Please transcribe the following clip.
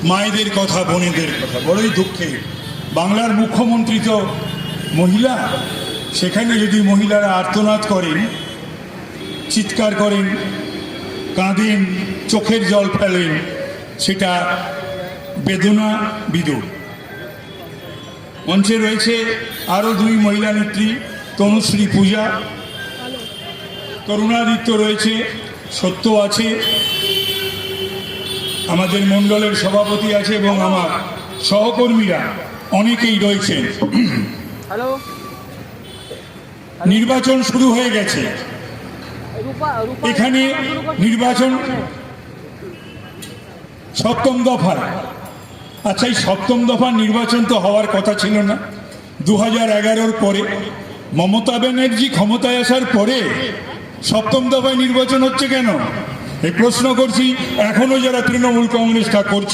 মায়েদের কথা, বোনেদের কথা। বড়ই দুঃখের, বাংলার মুখ্যমন্ত্রী তো মহিলা, সেখানে যদি মহিলারা আর্তনাদ করেন, চিৎকার করেন, কাঁদেন, চোখের জল ফেলেন, সেটা বেদনা বিদুর। মঞ্চে রয়েছে আরও দুই মহিলা নেত্রী, তনুশ্রী পূজা, করুণাদিত্য রয়েছে, সত্য আছে, আমাদের মণ্ডলের সভাপতি আছে এবং আমার সহকর্মীরা অনেকেই রয়েছেন। নির্বাচন শুরু হয়ে গেছে, এখানে নির্বাচন সপ্তম দফায়। আচ্ছা, এই সপ্তম দফার নির্বাচন তো হওয়ার কথা ছিল না 2011-র পরে। মমতা ব্যানার্জি ক্ষমতায় আসার পরে সপ্তম দফায় নির্বাচন হচ্ছে কেন, এই প্রশ্ন করছি। এখনো যারা তৃণমূল কংগ্রেসটা করছে